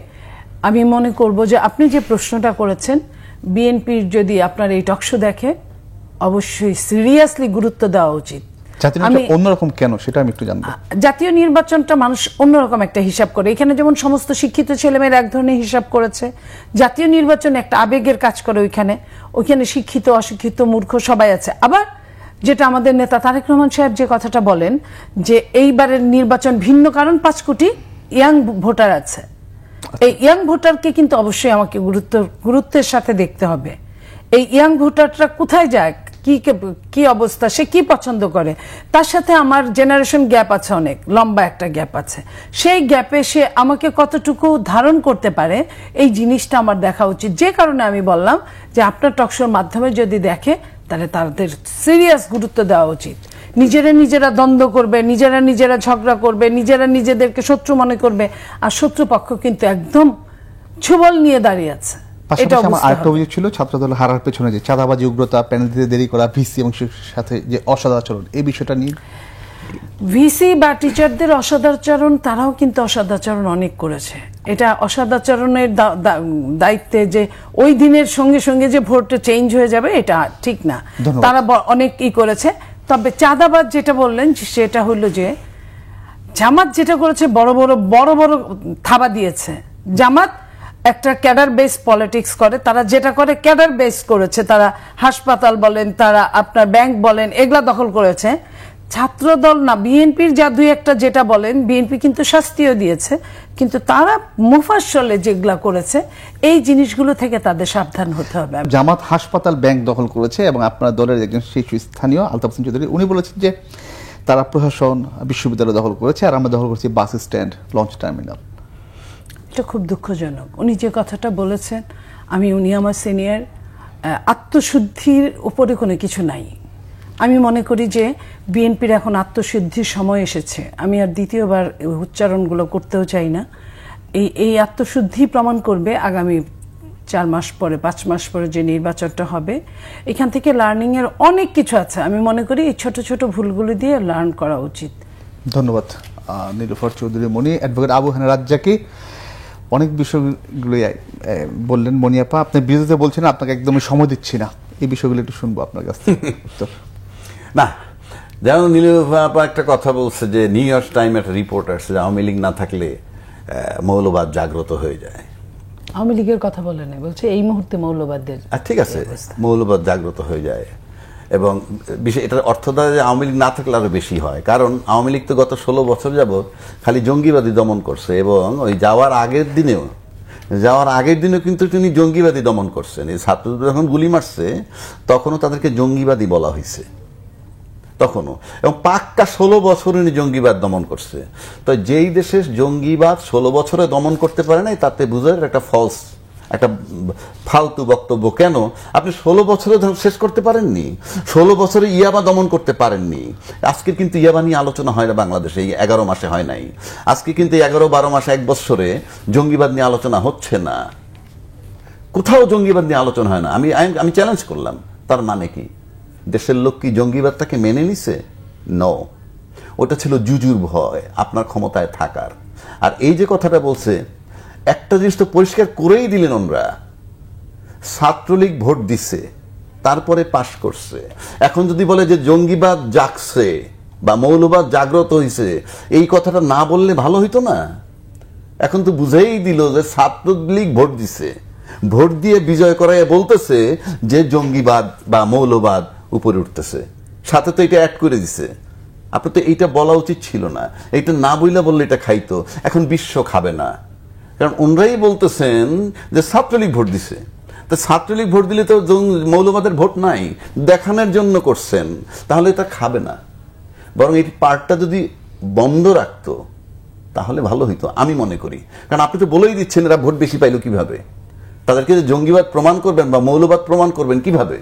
আমি মনে করব যে আপনি যে প্রশ্নটা করেছেন, বিএনপির যদি আপনার এই টকশো দেখে অবশ্যই সিরিয়াসলি গুরুত্ব দেওয়া উচিত। অন্যরকম কেন সেটা আমি একটু জানবো। জাতীয় নির্বাচনটা মানুষ অন্যরকম একটা হিসাব করে, এখানে যেমন সমস্ত শিক্ষিত ছেলেমেয়েরা এক ধরনের হিসাব করেছে, জাতীয় নির্বাচন একটা আবেগের কাজ করে, ওইখানে শিক্ষিত অশিক্ষিত মূর্খ সবাই আছে। আবার যেটা আমাদের নেতা তারেক রহমান সাহেব যে কথাটা বলেন যে এইবারের নির্বাচন ভিন্ন, কারণ 5 কোটি ইয়াং ভোটার আছে। এই ইয়াং ভোটারকে কিন্তু অবশ্যই আমাকে গুরুত্বের সাথে দেখতে হবে। এই ইয়াং ভোটারটা কোথায় যায়, কি অবস্থা, সে কি পছন্দ করে, তার সাথে আমার জেনারেশন গ্যাপ আছে, অনেক লম্বা একটা গ্যাপ আছে। সেই গ্যাপে সে আমাকে কতটুকু ধারণ করতে পারে, এই জিনিসটা আমার দেখা উচিত। যে কারণে আমি বললাম যে আপনার টকশোর মাধ্যমে যদি দেখে, তাহলে তাদের সিরিয়াস গুরুত্ব দেওয়া উচিত। নিজেরা দ্বন্দ্ব করবে, নিজেরা ঝগড়া করবে, নিজেদেরকে শত্রু মনে করবে, আর শত্রুপক্ষ কিন্তু একদম ছুবল নিয়ে দাঁড়িয়ে আছে। আরেকটা অভিযোগ ছিল ছাত্রদল হারার পেছনে যে চাঁদাবাজি, উগ্রতা, প্যানেল দিতে দেরি করা, ভিসি এবং সাথে যে অসদাচরণ, এই বিষয়টা নিয়ে। ভিসি বা টিচারদের অসদাচরণ, তারাও কিন্তু অসদাচরণ অনেক করেছে। এটা অসদাচরণের দায়িত্বে যে ওই দিনের সঙ্গে সঙ্গে যে ভোটটা চেঞ্জ হয়ে যাবে, এটা ঠিক না। তারা অনেক করেছে। তবে চাঁদাবাজ যেটা বললেন, সেটা হলো যে জামাত যেটা করেছে, বড় বড় থাবা দিয়েছে। জামাত একটা ক্যাডার বেস পলিটিক্স করে, তারা যেটা করে ক্যাডার বেস করেছে। তারা হাসপাতাল বলেন, তারা আপনার ব্যাংক বলেন, এগুলা দখল করেছে। ছাত্রদল না, বিএনপির যা দুই একটা যেটা বলেন, বিএনপি কিন্তু শাস্তিও দিয়েছে, কিন্তু তারা মুফাসসলে যেগুলা করেছে, এই জিনিসগুলো থেকে তাদের সাবধান হতে হবে। জামাত হাসপাতাল, ব্যাংক দখল করেছে, এবং আপনার দলের একজন শীর্ষস্থানীয় আলতাফ হোসেন চৌধুরী উনি বলেছেন যে তারা প্রশাসন, বিশ্ববিদ্যালয় দখল করেছে, আর আমরা দখল করছি বাস স্ট্যান্ড, লঞ্চ টার্মিনাল। এটা খুব দুঃখজনক। উনি যে কথাটা বলেছেন, উনি আমার সিনিয়র, আত্মশুদ্ধির উপরে কোনো কিছু নাই। আমি মনে করি যে বিএনপির এখন আত্মশুদ্ধির সময় এসেছে। আমি আর দ্বিতীয়বার উচ্চারণগুলো করতেও চাই না। এই আত্মশুদ্ধি প্রমাণ করবে আগামী 4 মাস পরে, 5 মাস পরে যে নির্বাচনটা হবে। এখান থেকে লার্নিং এর অনেক কিছু আছে। আমি মনে করি এই ছোট ছোট ভুলগুলো দিয়ে লার্ন করা উচিত। ধন্যবাদ নীলুফার চৌধুরী মনি। অ্যাডভোকেট আবু হেনা রাজ্জাকী অনেক বিষয়গুলো বললেন। মনিয়াপা, আপনি বিরোধিতা বলছেন, আপনাকে একদমই সময় দিচ্ছি না, এই বিষয়গুলো একটু শুনবো আপনার কাছ থেকে উত্তর। না, যেমন নীলুফা একটা কথা বলছে যে নিউ ইয়র্ক টাইম একটা রিপোর্ট আসছে যে আওয়ামী লীগ না থাকলে মৌলবাদ জাগ্রত হয়ে যায়। আওয়ামী লীগের কথা বলে না, বলছে এই মুহূর্তে মৌলবাদদের। ঠিক আছে, মৌলবাদ জাগ্রত হয়ে যায়, এবং এটার অর্থটা যে আওয়ামী লীগ না থাকলে আরো বেশি হয়। কারণ আওয়ামী লীগ তো গত 16 বছর যাবৎ খালি জঙ্গিবাদী দমন করছে, এবং ওই যাওয়ার আগের দিনেও কিন্তু তিনি জঙ্গিবাদী দমন করছেন। এই ছাত্রদের যখন গুলি মারছে তখনও তাদেরকে জঙ্গিবাদী বলা হয়েছে, তখনও, এবং পাক্কা 16 বছর উনি জঙ্গিবাদ দমন করছে। তো যেই দেশে জঙ্গিবাদ 16 বছরে দমন করতে পারে নাই, তাতে বুঝার একটা ফালতু বক্তব্য। কেন আপনি 16 বছরে শেষ করতে পারেননি? 16 বছরে ইয়াবা দমন করতে পারেননি। আজকে কিন্তু ইয়াবা নিয়ে আলোচনা হয় না বাংলাদেশে, এই 11 মাসে হয় নাই। আজকে কিন্তু 11-12 মাসে, 1 বছরে জঙ্গিবাদ নিয়ে আলোচনা হচ্ছে না, কোথাও জঙ্গিবাদ নিয়ে আলোচনা হয় না। আমি চ্যালেঞ্জ করলাম, তার মানে কি দেশের লোক কি জঙ্গিবাদটাকে মেনে নিছে? নো, ওটা ছিল জুজুর ভয়, আপনার ক্ষমতায় থাকার। আর এই যে কথাটা বলছে, একটা জিনিস তো পরিষ্কার করেই দিলেন ওনরা, ছাত্রলীগ ভোট দিছে, তারপরে পাশ করছে। এখন যদি বলে যে জঙ্গিবাদ জাগছে বা মৌলবাদ জাগ্রত হয়েছে, এই কথাটা না বললে ভালো হইতো না? এখন তো বুঝেই দিল যে ছাত্রলীগ ভোট দিছে, ভোট দিয়ে বিজয় করায় বলতেছে যে জঙ্গিবাদ বা মৌলবাদ উপরে উঠতেছে, সাথে তো এটা অ্যাড করে দিছে। আপনার তো এইটা বলা উচিত ছিল না, এইটা না বললে এটা খাইতো। এখন বিশ্ব খাবে না, কারণ ওনরাই বলতেছেন যে ছাত্রলীগ ভোট দিছে। তো ছাত্রলীগ ভোট দিলে তো মৌলবাদের ভোট নাই, দেখানোর জন্য করছেন, তাহলে এটা খাবে না। বরং এই পার্টটা যদি বন্ধ রাখতো তাহলে ভালো হইতো, আমি মনে করি। কারণ আপনি তো বলেই দিচ্ছেন এরা ভোট বেশি পাইলো কিভাবে, তাদেরকে যে জঙ্গিবাদ প্রমাণ করবেন বা মৌলবাদ প্রমাণ করবেন কিভাবে?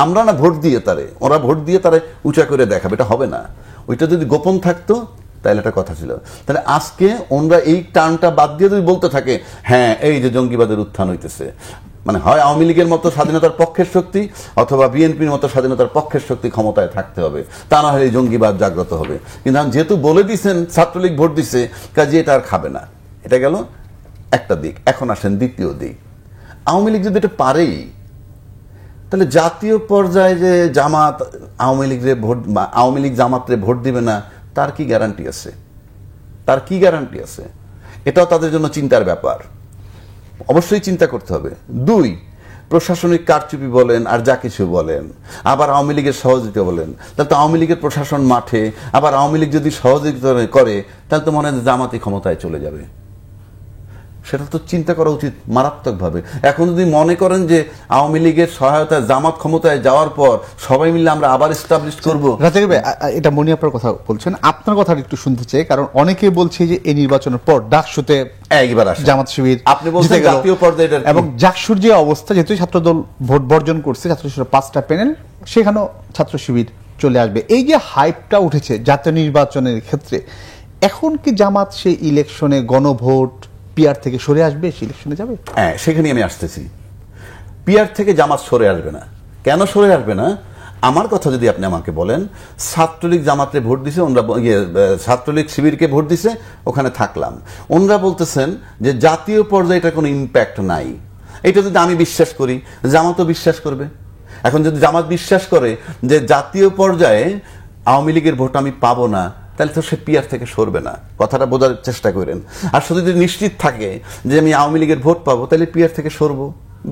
আমরা না ভোট দিয়ে তারে, ওরা ভোট দিয়ে তারে উঁচা করে দেখাবে, এটা হবে না। ওইটা যদি গোপন থাকতো তাহলে একটা কথা ছিল। তাহলে আজকে ওনরা এই টার্মটা বাদ দিয়ে যদি বলতে থাকে হ্যাঁ এই যে জঙ্গিবাদের উত্থান হইতেছে, মানে হয় আওয়ামী লীগের মতো স্বাধীনতার পক্ষের শক্তি অথবা বিএনপির মতো স্বাধীনতার পক্ষের শক্তি ক্ষমতায় থাকতে হবে, তা না হলে এই জঙ্গিবাদ জাগ্রত হবে। কিন্তু যেহেতু বলে দিচ্ছেন ছাত্রলীগ ভোট দিচ্ছে, কাজে এটা আর খাবে না। এটা গেল একটা দিক। এখন আসেন দ্বিতীয় দিক। আওয়ামী লীগ যদি এটা পারেই, তাহলে জাতীয় পর্যায়ে যে জামাত আওয়ামী লীগ জামাতরে ভোট দিবে না, তার কি গ্যারান্টি আছে? তার কি গ্যারান্টি আছে? এটাও তাদের জন্য চিন্তার ব্যাপার, অবশ্যই চিন্তা করতে হবে। দুই, প্রশাসনিক কারচুপি বলেন আর যা কিছু বলেন, আবার আওয়ামী লীগের সহযোগিতা বলেন, তাহলে তো আওয়ামী লীগের প্রশাসন মাঠে, আবার আওয়ামী লীগ যদি সহযোগিতা করে তাহলে তো মনে হয় জামাতই ক্ষমতায় চলে যাবে। সেটা তো চিন্তা করা উচিত মারাত্মকভাবে। এখন যদি মনে করেন যে আওয়ামী লীগের সহায়তায় জামাত ক্ষমতায় যাওয়ার পর সবাই মিলে আমরা আবার এস্টাবলিশ করব, রাজাক ভাই এটা মনি আপনার কথা বলছেন, আপনার কথা একটু শুনতে চাই, কারণ অনেকে বলছে যে এই নির্বাচনের পর ডাকসুতে জামাত শিবির আপনি বলছেন জাতীয় পর্যায়ে, এবং জাকসুর যে অবস্থা, যেহেতু ছাত্রদল ভোট বর্জন করছে, ছাত্র শিবিরের 5টা প্যানেল, সেখানেও ছাত্র শিবির চলে আসবে। এই যে হাইপটা উঠেছে জাতীয় নির্বাচনের ক্ষেত্রে, এখন কি জামাত সেই ইলেকশনে গণভোট পিআর থেকে সরে আসবে, সেই ইলেকশনে যাবে? হ্যাঁ, সেখানে আমি আসতেছি। পিআর থেকে জামাত সরে আসবে না। কেন সরে আসবে না? আমার কথা যদি আপনি আমাকে বলেন, ছাত্রলীগ জামাতে ভোট দিছে, ছাত্রলীগ শিবিরকে ভোট দিছে, ওখানে থাকলাম, ওনরা বলতেছেন যে জাতীয় পর্যায়ে এটা কোনো ইম্প্যাক্ট নাই। এটা যদি আমি বিশ্বাস করি, জামাতও বিশ্বাস করবে। এখন যদি জামাত বিশ্বাস করে যে জাতীয় পর্যায়ে আওয়ামী লীগের ভোট আমি পাবো না, তাহলে তো সে পিআর থেকে সরবে না। কথাটা বোঝার চেষ্টা করেন। আর শুধু যদি নিশ্চিত থাকে যে আমি আওয়ামী লীগের ভোট পাবো, তাহলে পিআর থেকে সরবো।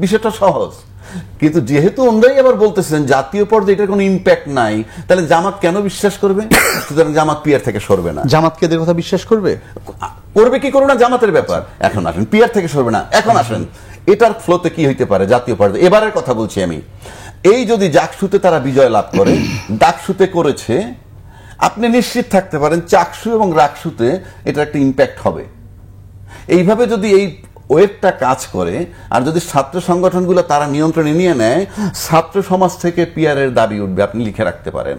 বিষয়টা সহজ। কিন্তু যেহেতু ওনরাই আবার বলতেছেন জাতীয় পর্যায়ে এটার কোনো ইম্প্যাক্ট নাই, তাহলে জামাত কেন বিশ্বাস করবে? সুতরাং জামাত পিআর থেকে সরবে না। জামাত কি এদের কথা বিশ্বাস করবে? করবে কি করবে না জামাতের ব্যাপার। এখন আসেন, পিআর থেকে সরবে না। এখন আসেন এটার ফ্লোতে কি হইতে পারে জাতীয় পর্যায়ে। এবারের কথা বলছি আমি। এই যদি জাকসুতে তারা বিজয় লাভ করে, ডাকসুতে করেছে, আপনি নিশ্চিত থাকতে পারেন চাকসু এবং রাকসুতে এটা একটা ইম্প্যাক্ট হবে। এইভাবে যদি এই ওয়েটটা কাজ করে, আর যদি ছাত্র সংগঠনগুলো তারা নিয়ন্ত্রণে নিয়ে নেয়, ছাত্র সমাজ থেকে পিআরের দাবি উঠবে, আপনি লিখে রাখতে পারেন।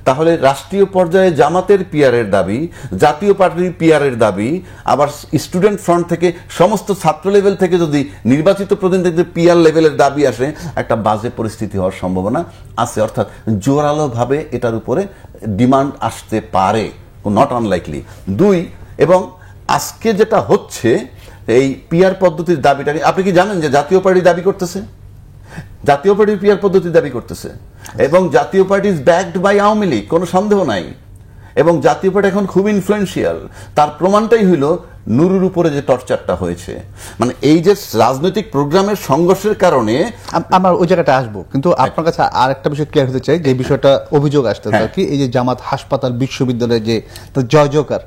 তাহলে রাষ্ট্রীয় পর্যায়ে জামাতের পিআরের দাবি, জাতীয় পার্টির পিআরের দাবি, আবার স্টুডেন্ট ফ্রন্ট থেকে সমস্ত ছাত্র লেভেল থেকে যদি নির্বাচিত প্রতিনিধিদের পিআর লেভেলের দাবি আসে, একটা বাজে পরিস্থিতি হওয়ার সম্ভাবনা আছে। অর্থাৎ জোরালোভাবে এটার উপরে ডিমান্ড আসতে পারে, নট আনলাইকলি। দুই, এবং আজকে যেটা হচ্ছে এই পিআর পদ্ধতির দাবিটা, আপনি কি জানেন যে জাতীয় পার্টি দাবি করতেছে, জাতীয় পার্টির পিআর পদ্ধতি দাবি করতেছে, এবং Jatiya Party is backed by Awami League, কোনো সন্দেহ নাই। এবং জাতীয় পার্টি এখন খুব ইনফ্লুয়েন্সিয়াল। তার প্রমাণটাই হইল নুরুর উপরে যে টর্চারটা হয়েছে। মানে এই যে রাজনৈতিক প্রোগ্রামের সংঘর্ষের কারণে, আমার ওই জায়গাটা আসবো, কিন্তু আপনার কাছে আর একটা বিষয় ক্লিয়ার হতে চাই, যে বিষয়টা অভিযোগ আসতেছে আর কি, এই যে জামাত হাসপাতাল বিশ্ববিদ্যালয়ের যে জয় জয়কার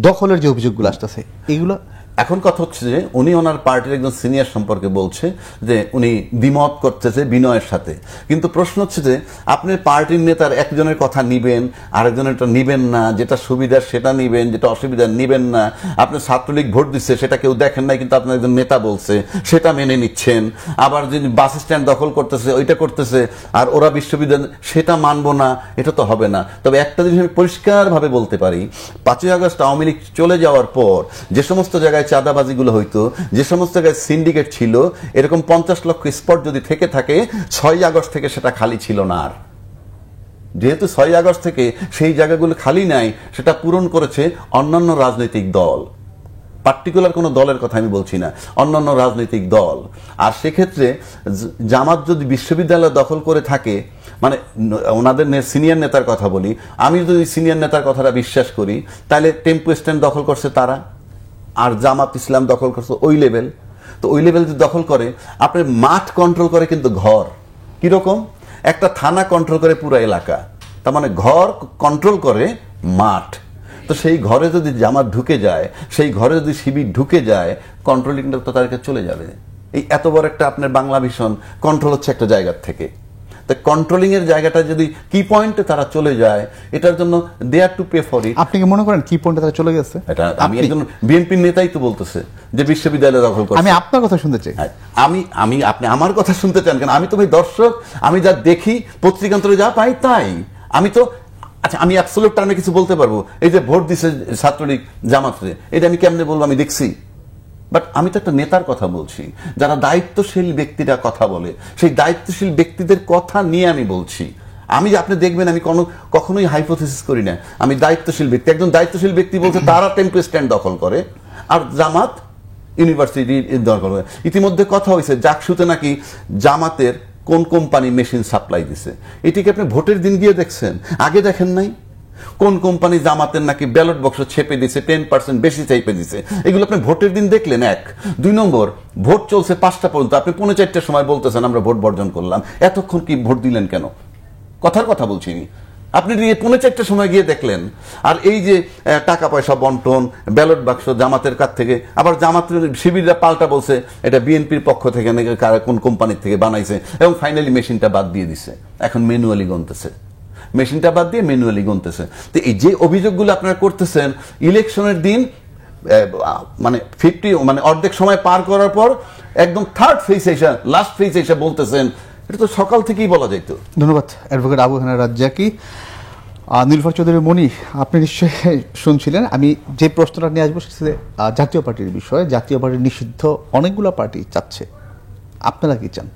দখলের যে অভিযোগগুলো আসতেছে, এগুলো এখন কথা হচ্ছে যে উনি ওনার পার্টির একজন সিনিয়র সম্পর্কে বলছে যে উনি দ্বিমত করতেছে বিনয়ের সাথে। কিন্তু প্রশ্ন হচ্ছে যে আপনি পার্টির নেতার একজনের কথা নিবেন, আরেকজনেরটা নিবেন না, যেটা সুবিধার সেটা নিবেন, যেটা অসুবিধার নিবেন না। আপনি ছাত্রলীগ ভোট দিচ্ছে, সেটা কেউ দেখেন নাই, কিন্তু আপনার একজন নেতা বলছে, সেটা মেনে নিচ্ছেন। আবার যে বাস স্ট্যান্ড দখল করতেছে, ওইটা করতেছে, আর ওরা বিশ্ববিদ্যালয়, সেটা মানবো না, এটা তো হবে না। তবে একটা জিনিস আমি পরিষ্কারভাবে বলতে পারি, 5ই আগস্ট আওয়ামী লীগ চলে যাওয়ার পর যে সমস্ত জায়গায় চাঁদাবাজিগুলো হইতো, যে সমস্ত জায়গায় সিন্ডিকেট ছিল, এরকম 50 লক্ষ স্পট যদি থেকে থাকে, 6ই আগস্ট থেকে সেটা খালি ছিল না। আর যেহেতু 6ই আগস্ট থেকে সেই জায়গাগুলো খালি নাই, সেটা পূরণ করেছে অন্যান্য রাজনৈতিক দল। পার্টিকুলার কোনো দলের কথা আমি বলছি না, অন্যান্য রাজনৈতিক দল। আর সেক্ষেত্রে জামাত যদি বিশ্ববিদ্যালয় দখল করে থাকে, মানে ওনাদের সিনিয়র নেতার কথা বলি, আমি যদি সিনিয়র নেতার কথাটা বিশ্বাস করি, তাহলে টেম্পো স্ট্যান্ড দখল করছে তারা, আর জামাত ইসলাম দখল করছে ওই লেভেল। তো ওই লেভেল যদি দখল করে, আপনার মাঠ কন্ট্রোল করে কিন্তু ঘর। কিরকম? একটা থানা কন্ট্রোল করে পুরো এলাকা, তার মানে ঘর কন্ট্রোল করে মাঠ। তো সেই ঘরে যদি জামাত ঢুকে যায়, সেই ঘরে যদি শিবির ঢুকে যায়, কন্ট্রোলিংটা তো তাদেরকে চলে যাবে। এই এত বড় একটা আপনার বাংলা ভিশন কন্ট্রোল হচ্ছে একটা জায়গার থেকে। কন্ট্রোলিং এর জায়গাটা যদি কি পয়েন্টে তারা চলে যায়, এটার জন্য দে আর টু পে ফর ইট। আপনি কি মনে করেন কি পয়েন্টে তারা চলে গেছে? এটা আমি একজন বিএনপির নেতাই তো বলতেছে যে বিশ্ববিদ্যালয় দখল করছে। আমি আপনার কথা শুনতে চাই। আপনি আমার কথা শুনতে চান কেন? আমি তো ভাই দর্শক, আমি যা দেখি পত্রিকান্তরে যা পাই তাই। আমি তো আচ্ছা, আমি অ্যাবসলিউট টার্মে কিছু বলতে পারবো, এই যে ভোট দিছে ছাত্রলীগ জামাতে, এটা আমি কেমনে বলবো, আমি দেখছি। বাট আমি তো একটা নেতার কথা বলছি, যারা দায়িত্বশীল ব্যক্তিরা কথা বলে, সেই দায়িত্বশীল ব্যক্তিদের কথা নিয়ে আমি বলছি। আমি আপনি দেখবেন আমি কখনোই হাইপোথেসিস করি না, আমি দায়িত্বশীল ব্যক্তি। একজন দায়িত্বশীল ব্যক্তি বলছে তারা টেম্পো স্ট্যান্ড দখল করে, আর জামাত ইউনিভার্সিটি দখল করে। ইতিমধ্যে কথা হয়েছে জাকসুতে নাকি জামাতের কোন কোম্পানি মেশিন সাপ্লাই দিছে, এটিকে আপনি ভোটের দিন গিয়ে দেখছেন, আগে দেখেন নাই? কোন কোম্পানি জামাতের নাকি ব্যালট বক্স ছেপে দিছে, 10% বেশি চাইপে দিছে, এগুলো আপনি ভোটের দিন দেখলেন। এক, 2 নম্বর, ভোট চলছে 5টা পর্যন্ত, আপনি 3:45টার সময় বলতেছেন আমরা ভোট বর্জন করলাম, এতক্ষণ কি ভোট দিলেন কেন? কথার কথা বলছি, আপনি 3:45টার সময় গিয়ে দেখলেন। আর এই যে টাকা পয়সা বন্টন, ব্যালট বাক্স জামাতের কাছ থেকে, আবার জামাতের শিবিররা পাল্টা বলছে এটা বিএনপির পক্ষ থেকে নাকি কোন কোম্পানির থেকে বানাইছে, এবং ফাইনালি মেশিনটা বাদ দিয়ে দিছে, এখন ম্যানুয়ালি গুনতেছে, মেশিনটা বাদ দিয়ে ম্যানুয়ালি গুনতেছে। তো এই যে অভিযোগগুলো আপনারা করতেছেন ইলেকশনের দিন, মানে 50 মানে অর্ধেক সময় পার করার পর একদম থার্ড ফেজ এসে, লাস্ট ফেজ এসে বলতেছেন, এটা তো সকাল থেকেই বলা যাইতো। ধন্যবাদ অ্যাডভোকেট আবু হেনা রাজ্জাকি। নীলুফার চৌধুরী মনি, আপনি নিশ্চয়ই শুনছিলেন। আমি যে প্রশ্নটা নিয়ে আসবো সেটা জাতীয় পার্টির বিষয়ে। জাতীয় পার্টি নিষিদ্ধ অনেকগুলো পার্টি চাচ্ছে, আপনারা কি চান?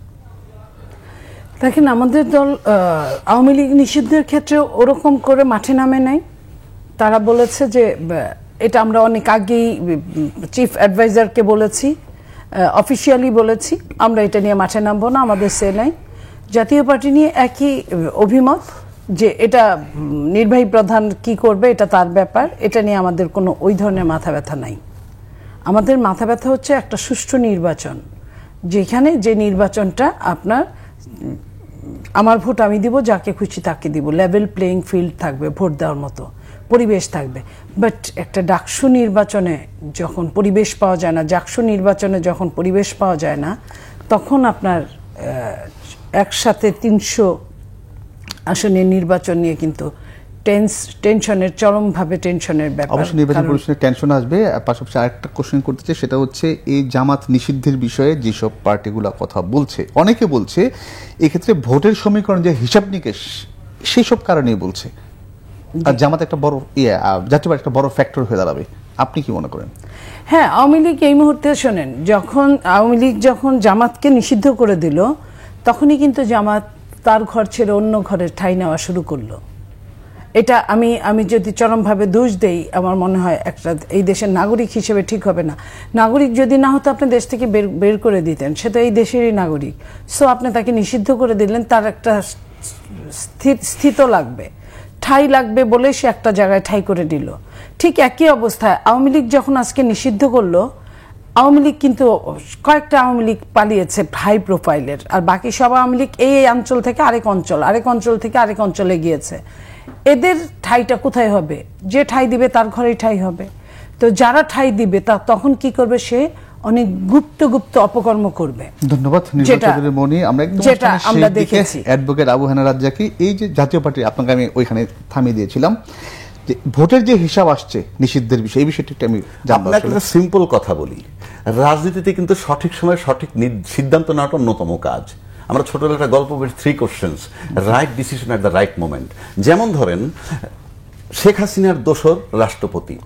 দেখেন, আমাদের দল আওয়ামী লীগ নিষিদ্ধের ক্ষেত্রে ওরকম করে মাঠে নামে নাই। তারা বলেছে যে এটা আমরা অনেক আগেই চিফ অ্যাডভাইজারকে বলেছি, অফিসিয়ালি বলেছি, আমরা এটা নিয়ে মাঠে নামবো না, আমাদের সে নাই। জাতীয় পার্টি নিয়ে একই অভিমত যে এটা নির্বাহী প্রধান কি করবে এটা তার ব্যাপার, এটা নিয়ে আমাদের কোনো ওই ধরনের মাথা ব্যথা নাই। আমাদের মাথা ব্যথা হচ্ছে একটা সুষ্ঠু নির্বাচন, যেখানে যে নির্বাচনটা আপনার আমার ভোট আমি দিব, যাকে খুশি তাকে দিব, লেভেল প্লেইং ফিল্ড থাকবে, ভোট দেওয়ার মতো পরিবেশ থাকবে। বাট একটা ডাকসু নির্বাচনে যখন পরিবেশ পাওয়া যায় না, জাকসু নির্বাচনে যখন পরিবেশ পাওয়া যায় না, তখন আপনার একসাথে 300 আসনের নির্বাচন নিয়ে কিন্তু টেনশনের, চরমভাবে টেনশনের ব্যাপার। অবশ্যই নির্বাচন কমিশনের টেনশন আসবে। পাশাপাশি আরেকটা কোশ্চেন করতে চাই, সেটা হচ্ছে এই জামাত নিষিদ্ধের বিষয়ে যেসব পার্টিগুলো কথা বলছে, অনেকে বলছে এক্ষেত্রে ভোটের সমীকরণ যে হিসাব নিকেশ সেই সব কারণেই বলছে, আর জামাত একটা বড় জাতীয় পার্টি একটা বড় ফ্যাক্টর হয়ে দাঁড়াবে। আপনি কি মনে করেন? হ্যাঁ, আওয়ামী লীগ এই মুহূর্তে শোনেন, যখন আওয়ামী লীগ যখন জামাতকে নিষিদ্ধ করে দিল, তখনই কিন্তু জামাত তার ঘর ছেড়ে অন্য ঘরের ঠাঁই নেওয়া শুরু করলো। এটা আমি যদি চরমভাবে দোষ দেই, আমার মনে হয় একটা এই দেশের নাগরিক হিসেবে ঠিক হবে না। নাগরিক যদি না হতো আপনি দেশ থেকে বের করে দিতেন, সে তো এই দেশেরই নাগরিক। সো আপনি তাকে নিষিদ্ধ করে দিলেন, তার একটা স্থিত লাগবে, ঠাঁই লাগবে বলে সে একটা জায়গায় ঠাঁই করে দিল। ঠিক একই অবস্থায় আওয়ামী লীগ যখন আজকে নিষিদ্ধ করলো, আওয়ামী লীগ কিন্তু কয়েকটা আওয়ামী লীগ পালিয়েছে হাই প্রোফাইলের, আর বাকি সব আওয়ামী লীগ এই অঞ্চল থেকে আরেক অঞ্চল থেকে আরেক অঞ্চলে গিয়েছে। এদের ঠাইটা কোথায় হবে? যে ঠাই দিবে তার ঘরেই ঠাই হবে। তো যারা ঠাই দিবে তা তখন কি করবে? সে অনেক গুপ্ত অপকর্ম করবে। ধন্যবাদ মনি। যেটা আমরা দেখেছি। অ্যাডভোকেট আবু হেনা রাজ্জাকি, এই যে জাতীয় পার্টি, আপনাকে আমি ওইখানে থামিয়ে দিয়েছিলাম যে ভোটের যে হিসাব আসছে নিষিদ্ধের বিষয়, এই বিষয়টি আমি জানবো। একটা সিম্পল কথা বলি, রাজনীতিতে কিন্তু সঠিক সময় সঠিক সিদ্ধান্ত নেওয়াটা অন্যতম কাজ। আমরা ছোটবেলায় একটা গল্প বলি, 3 questions, right decision at the right moment. যেমন ধরেন শেখ হাসিনার দোসর রাষ্ট্রপতি,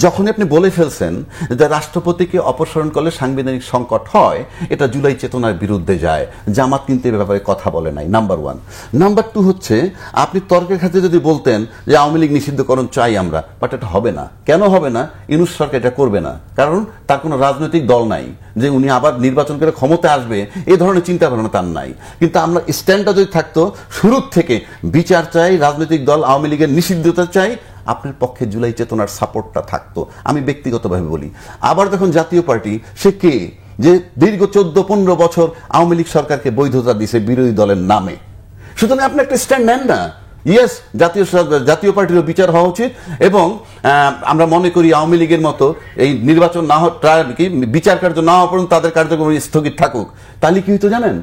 যখনই আপনি বলে ফেলছেন যে রাষ্ট্রপতিকে অপসারণ করলে সাংবিধানিক সংকট হয়, এটা জুলাই চেতনার বিরুদ্ধে যায়, জামাত কিন্তু এ ব্যাপারে কথা বলে নাই, নাম্বার 1। নাম্বার 2 হচ্ছে আপনি তর্কের ক্ষেত্রে যদি বলতেন যে আওয়ামী লীগ নিষিদ্ধকরণ চাই আমরা, বাট এটা হবে না। কেন হবে না? ইউনূস সরকার এটা করবে না, কারণ তার কোনো রাজনৈতিক দল নাই যে উনি আবার নির্বাচন করে ক্ষমতা আসবে, এই ধরনের চিন্তা ভাবনা তার নাই। কিন্তু আমরা স্ট্যান্ডটা যদি থাকতো শুরুর থেকে বিচার চাই, রাজনৈতিক দল আওয়ামী লীগের নিষিদ্ধতা চাই, আপনার পক্ষে জুলাই চেতনার সাপোর্টটা থাকতো। আমি ব্যক্তিগতভাবে বলি। আবার দেখুন জাতীয় পার্টি, সে কে যে দীর্ঘ 14-15 বছর আওয়ামী লীগ সরকারকে বৈধতা দিয়েছে বিরোধী দলের নামে। সুতরাং আপনি একটা স্ট্যান্ড নেন না, ইয়েস জাতীয় পার্টিরও বিচার হওয়া উচিত, এবং আমরা মনে করি আওয়ামী লীগের মতো এই নির্বাচন না বিচার কার্য না হওয়া পর্যন্ত তাদের কার্যক্রম স্থগিত থাকুক। তাহলে কি হইতো জানেন?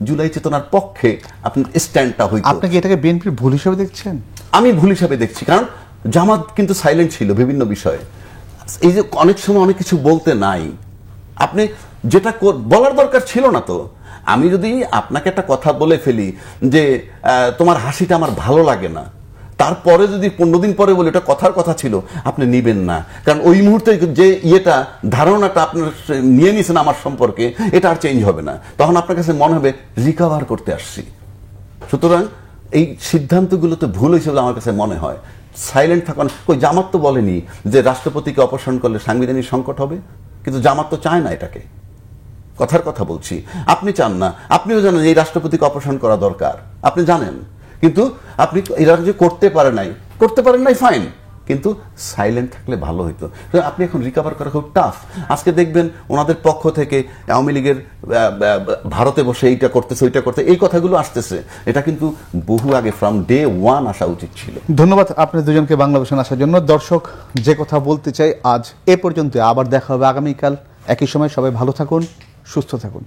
জুলাই চেতনার পক্ষে আপনার স্ট্যান্ডটা হইতো। আপনি কি এটাকে বিএনপির ভুল হিসেবে দেখছেন? আমি ভুল হিসাবে দেখছি, কারণ জামাত কিন্তু সাইলেন্ট ছিল বিভিন্ন বিষয়ে। এই যে অনেক সময় অনেক কিছু বলতে নাই, আপনি যেটা বলার দরকার ছিল না। তো আমি যদি আপনাকে একটা কথা বলে ফেলি যে তোমার হাসিটা আমার ভালো লাগে না, তারপরে যদি 15 দিন পরে বলে ওটা কথার কথা ছিল, আপনি নিবেন না, কারণ ওই মুহূর্তে যে ধারণাটা আপনার নিয়ে নিয়েছেন আমার সম্পর্কে, এটা আর চেঞ্জ হবে না। তখন আপনার কাছে মনে হবে রিকভার করতে আসছি। সুতরাং এই সিদ্ধান্তগুলোতে ভুল হয়েছে বলে আমার কাছে মনে হয়। সাইলেন্ট থাকা, কই জামাত তো বলেনি যে রাষ্ট্রপতিকে অপসারণ করলে সাংবিধানিক সংকট হবে, কিন্তু জামাত তো চায় না এটাকে। কথার কথা বলছি, আপনি চান না, আপনিও জানেন এই রাষ্ট্রপতিকে অপসারণ করা দরকার, আপনি জানেন, কিন্তু আপনি এরা যে করতে পারেন নাই ফাইন, কিন্তু সাইলেন্ট থাকলে ভালো হইতো। আপনি এখন রিকভার করা খুব টাফ। আজকে দেখবেন ওনাদের পক্ষ থেকে আওয়ামী লীগের ভারতে বসে এইটা করতেছে ওইটা করতে, এই কথাগুলো আসতেছে। এটা কিন্তু বহু আগে ফ্রম ডে ওয়ান আসা উচিত ছিল। ধন্যবাদ আপনাদের দুজনকে বাংলাদেশে আসার জন্য। দর্শক, যে কথা বলতে চাই আজ এ পর্যন্ত, আবার দেখা হবে আগামীকাল একই সময়। সবাই ভালো থাকুন, সুস্থ থাকুন।